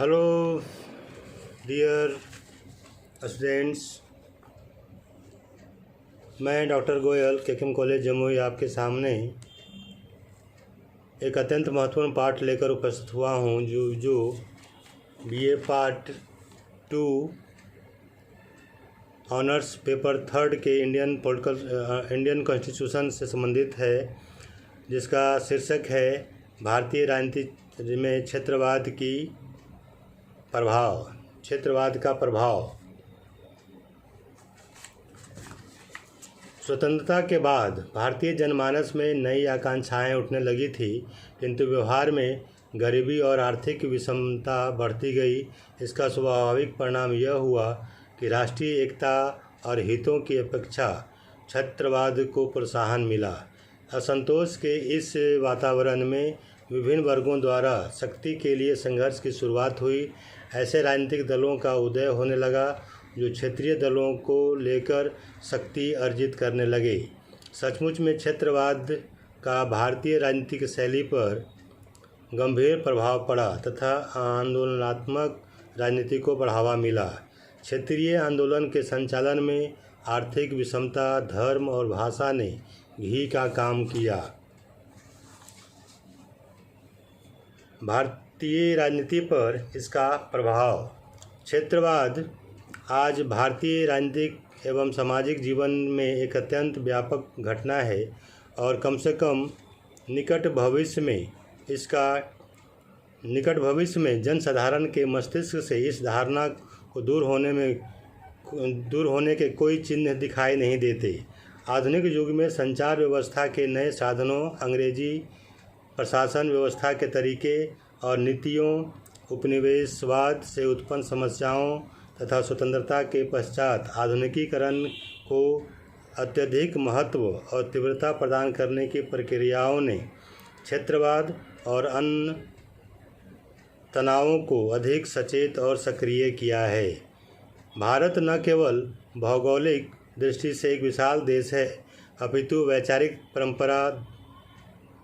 Hello dear students, मैं doctor Goyal KKM college Jamui आपके सामने एक अत्यंत महत्वपूर्ण पाठ लेकर उपस्थित हुआ हूँ जो बीए पार्ट 2 ऑनर्स पेपर 3 के इंडियन कॉन्स्टिट्यूशन से संबंधित है, जिसका शीर्षक है भारतीय राजनीति में क्षेत्रवाद का प्रभाव। स्वतंत्रता के बाद भारतीय जनमानस में नई आकांक्षाएं उठने लगी थी, किंतु व्यवहार में गरीबी और आर्थिक विषमता बढ़ती गई। इसका स्वाभाविक परिणाम यह हुआ कि राष्ट्रीय एकता और हितों की अपेक्षा क्षेत्रवाद को प्रोत्साहन मिला। असंतोष के इस वातावरण में विभिन्न वर्गों द्वारा शक्ति के लिए संघर्ष की शुरुआत हुई। ऐसे राजनीतिक दलों का उदय होने लगा जो क्षेत्रीय दलों को लेकर शक्ति अर्जित करने लगे। सचमुच में क्षेत्रवाद का भारतीय राजनीतिक शैली पर गंभीर प्रभाव पड़ा तथा आंदोलनात्मक राजनीति को बढ़ावा मिला। क्षेत्रीय आंदोलन के संचालन में आर्थिक विषमता, धर्म और भाषा ने घी का काम किया। भारतीय राजनीति पर इसका प्रभाव। क्षेत्रवाद आज भारतीय राजनीतिक एवं सामाजिक जीवन में एक अत्यंत व्यापक घटना है और कम से कम निकट भविष्य में जनसाधारण के मस्तिष्क से इस धारणा को दूर होने के कोई चिन्ह दिखाई नहीं देते। आधुनिक युग में संचार व्यवस्था के नए साधनों, अंग्रेजी प्रशासन व्यवस्था के तरीके और नीतियों, उपनिवेशवाद से उत्पन्न समस्याओं तथा स्वतंत्रता के पश्चात आधुनिकीकरण को अत्यधिक महत्व और तीव्रता प्रदान करने की प्रक्रियाओं ने क्षेत्रवाद और अन्य तनावों को अधिक सचेत और सक्रिय किया है। भारत न केवल भौगोलिक दृष्टि से एक विशाल देश है, अपितु वैचारिक परंपरा,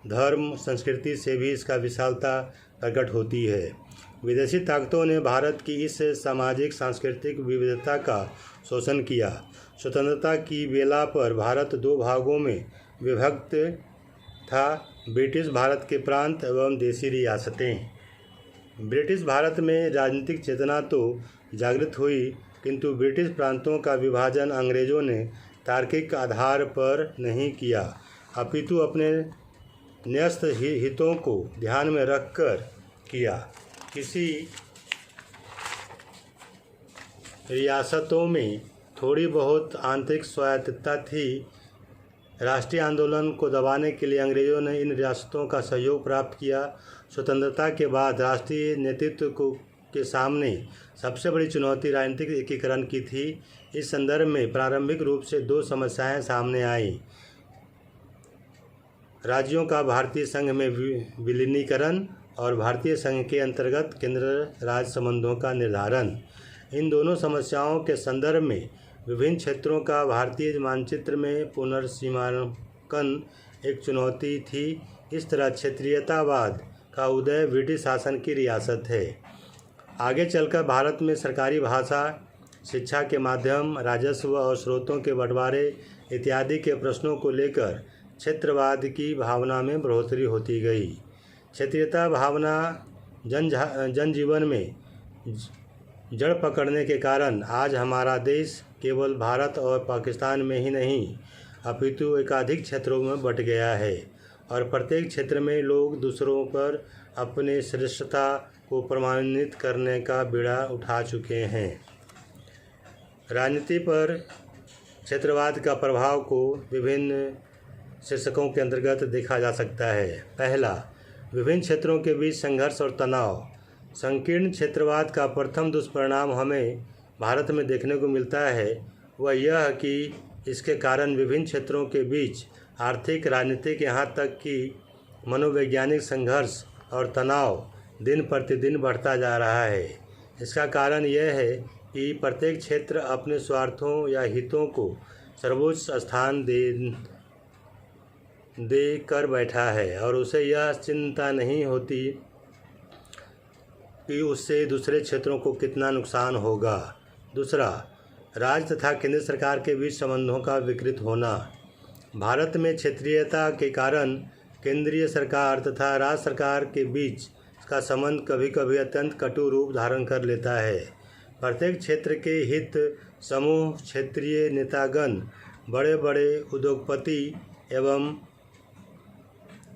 धर्म, संस्कृति से भी इसका विशालता प्रकट होती है। विदेशी ताकतों ने भारत की इस सामाजिक सांस्कृतिक विविधता का शोषण किया। स्वतंत्रता की बेला पर भारत 2 भागों में विभक्त था, ब्रिटिश भारत के प्रांत एवं देशी रियासतें। ब्रिटिश भारत में राजनीतिक चेतना तो जागृत हुई, किंतु ब्रिटिश प्रांतों का विभाजन अंग्रेज़ों ने तार्किक आधार पर नहीं किया, अपितु अपने न्यस्त हितों को ध्यान में रखकर किया। किसी रियासतों में थोड़ी बहुत आंतरिक स्वायत्तता थी। राष्ट्रीय आंदोलन को दबाने के लिए अंग्रेज़ों ने इन रियासतों का सहयोग प्राप्त किया। स्वतंत्रता के बाद राष्ट्रीय नेतृत्व के सामने सबसे बड़ी चुनौती राजनीतिक एकीकरण की थी। इस संदर्भ में प्रारंभिक रूप से 2 समस्याएं सामने आईं: राज्यों का भारतीय संघ में विलीनीकरण और भारतीय संघ के अंतर्गत केंद्र राज्य संबंधों का निर्धारण। इन दोनों समस्याओं के संदर्भ में विभिन्न क्षेत्रों का भारतीय मानचित्र में पुनर्सीमांकन एक चुनौती थी। इस तरह क्षेत्रीयतावाद का उदय ब्रिटिश शासन की रियासत है। आगे चलकर भारत में सरकारी भाषा, शिक्षा के माध्यम, राजस्व और स्रोतों के बंटवारे इत्यादि के प्रश्नों को लेकर क्षेत्रवाद की भावना में बढ़ोतरी होती गई। क्षेत्रीयता भावना जनजीवन में जड़ पकड़ने के कारण आज हमारा देश केवल भारत और पाकिस्तान में ही नहीं, अपितु एकाधिक क्षेत्रों में बंट गया है और प्रत्येक क्षेत्र में लोग दूसरों पर अपने श्रेष्ठता को प्रमाणित करने का बीड़ा उठा चुके हैं। राजनीति पर क्षेत्रवाद का प्रभाव को विभिन्न शीर्षकों के अंतर्गत देखा जा सकता है। पहला, विभिन्न क्षेत्रों के बीच संघर्ष और तनाव। संकीर्ण क्षेत्रवाद का प्रथम दुष्परिणाम हमें भारत में देखने को मिलता है वह यह कि इसके कारण विभिन्न क्षेत्रों के बीच आर्थिक, राजनीतिक, यहाँ तक कि मनोवैज्ञानिक संघर्ष और तनाव दिन प्रतिदिन बढ़ता जा रहा है। इसका कारण यह है कि प्रत्येक क्षेत्र अपने स्वार्थों या हितों को सर्वोच्च स्थान दे कर बैठा है और उसे यह चिंता नहीं होती कि उससे दूसरे क्षेत्रों को कितना नुकसान होगा। दूसरा, राज्य तथा केंद्र सरकार के बीच संबंधों का विकृत होना। भारत में क्षेत्रीयता के कारण केंद्रीय सरकार तथा राज्य सरकार के बीच का संबंध कभी कभी अत्यंत कटु रूप धारण कर लेता है। प्रत्येक क्षेत्र के हित समूह, क्षेत्रीय नेतागण, बड़े बड़े उद्योगपति एवं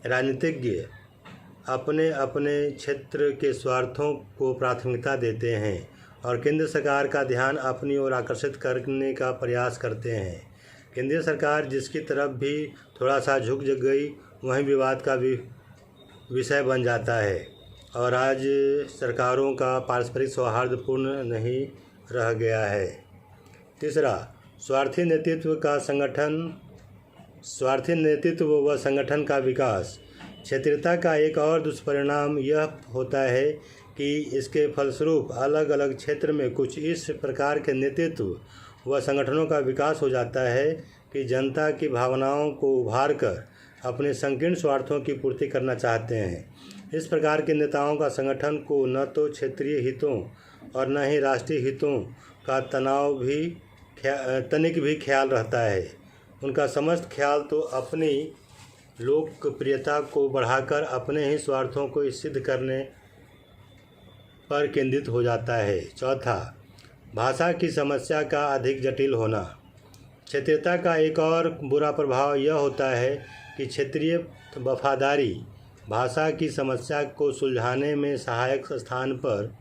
राजनीतिज्ञ अपने अपने क्षेत्र के स्वार्थों को प्राथमिकता देते हैं और केंद्र सरकार का ध्यान अपनी ओर आकर्षित करने का प्रयास करते हैं। केंद्रीय सरकार जिसकी तरफ भी थोड़ा सा झुक गई वहीं विवाद का विषय बन जाता है और राज्य सरकारों का पारस्परिक सौहार्दपूर्ण नहीं रह गया है। तीसरा, स्वार्थी नेतृत्व व संगठन का विकास। क्षेत्रीयता का एक और दुष्परिणाम यह होता है कि इसके फलस्वरूप अलग अलग क्षेत्र में कुछ इस प्रकार के नेतृत्व व संगठनों का विकास हो जाता है कि जनता की भावनाओं को उभार कर अपने संकीर्ण स्वार्थों की पूर्ति करना चाहते हैं। इस प्रकार के नेताओं का संगठन को न तो क्षेत्रीय हितों और न ही राष्ट्रीय हितों का तनिक भी ख्याल रहता है। उनका समस्त ख्याल तो अपनी लोकप्रियता को बढ़ाकर अपने ही स्वार्थों को सिद्ध करने पर केंद्रित हो जाता है। चौथा, भाषा की समस्या का अधिक जटिल होना। क्षेत्रीयता का एक और बुरा प्रभाव यह होता है कि क्षेत्रीय वफादारी भाषा की समस्या को सुलझाने में सहायक स्थान पर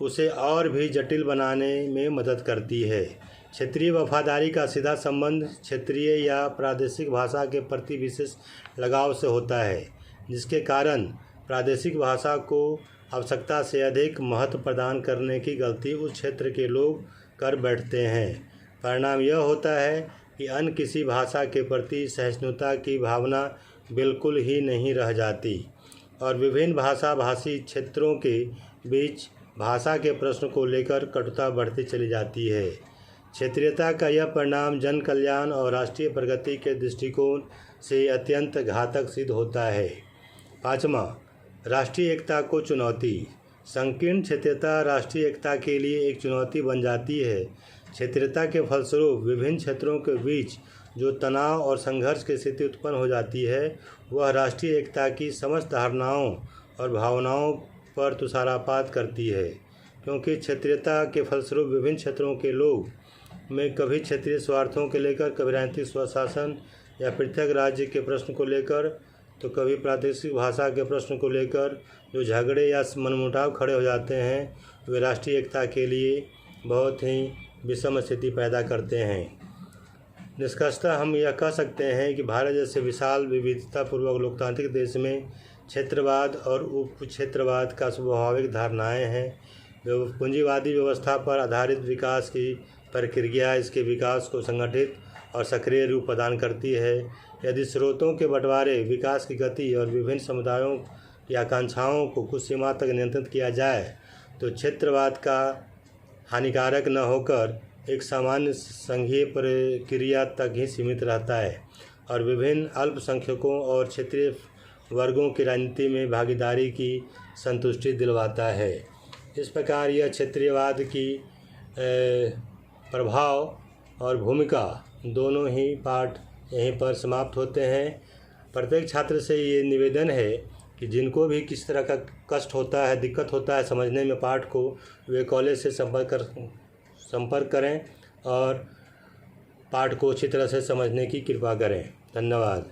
उसे और भी जटिल बनाने में मदद करती है। क्षेत्रीय वफादारी का सीधा संबंध क्षेत्रीय या प्रादेशिक भाषा के प्रति विशेष लगाव से होता है, जिसके कारण प्रादेशिक भाषा को आवश्यकता से अधिक महत्व प्रदान करने की गलती उस क्षेत्र के लोग कर बैठते हैं। परिणाम यह होता है कि अन्य किसी भाषा के प्रति सहिष्णुता की भावना बिल्कुल ही नहीं रह जाती और विभिन्न भाषी क्षेत्रों के बीच भाषा के प्रश्न को लेकर कटुता बढ़ती चली जाती है। क्षेत्रीयता का यह परिणाम जन कल्याण और राष्ट्रीय प्रगति के दृष्टिकोण से अत्यंत घातक सिद्ध होता है। पाँचवां, राष्ट्रीय एकता को चुनौती। संकीर्ण क्षेत्रीयता राष्ट्रीय एकता के लिए एक चुनौती बन जाती है। क्षेत्रीयता के फलस्वरूप विभिन्न क्षेत्रों के बीच जो तनाव और संघर्ष की स्थिति उत्पन्न हो जाती है वह राष्ट्रीय एकता की समस्त धारणाओं और भावनाओं पर तुषारपात करती है, क्योंकि क्षेत्रीयता के फलस्वरूप विभिन्न क्षेत्रों के लोग में कभी क्षेत्रीय स्वार्थों के लेकर, कभी राजनीतिक स्वशासन या पृथक राज्य के प्रश्न को लेकर, तो कभी प्रादेशिक भाषा के प्रश्न को लेकर जो झगड़े या मनमुटाव खड़े हो जाते हैं वे राष्ट्रीय एकता के लिए बहुत ही विषम स्थिति पैदा करते हैं। निष्कर्षतः हम यह कह सकते हैं कि भारत जैसे विशाल विविधतापूर्वक लोकतांत्रिक देश में क्षेत्रवाद और उप क्षेत्रवाद का स्वाभाविक धारणाएं हैं। पूंजीवादी व्यवस्था पर आधारित विकास की प्रक्रिया इसके विकास को संगठित और सक्रिय रूप प्रदान करती है। यदि स्रोतों के बंटवारे, विकास की गति और विभिन्न समुदायों की आकांक्षाओं को कुछ सीमा तक नियंत्रित किया जाए तो क्षेत्रवाद का हानिकारक न होकर एक सामान्य संघीय प्रक्रिया तक ही सीमित रहता है और विभिन्न अल्पसंख्यकों और क्षेत्रीय वर्गों की राजनीति में भागीदारी की संतुष्टि दिलवाता है। इस प्रकार यह क्षेत्रीयवाद की प्रभाव और भूमिका दोनों ही पाठ यहीं पर समाप्त होते हैं। प्रत्येक छात्र से ये निवेदन है कि जिनको भी किस तरह का कष्ट होता है, दिक्कत होता है समझने में पाठ को, वे कॉलेज से संपर्क करें और पाठ को अच्छी तरह से समझने की कृपा करें। धन्यवाद।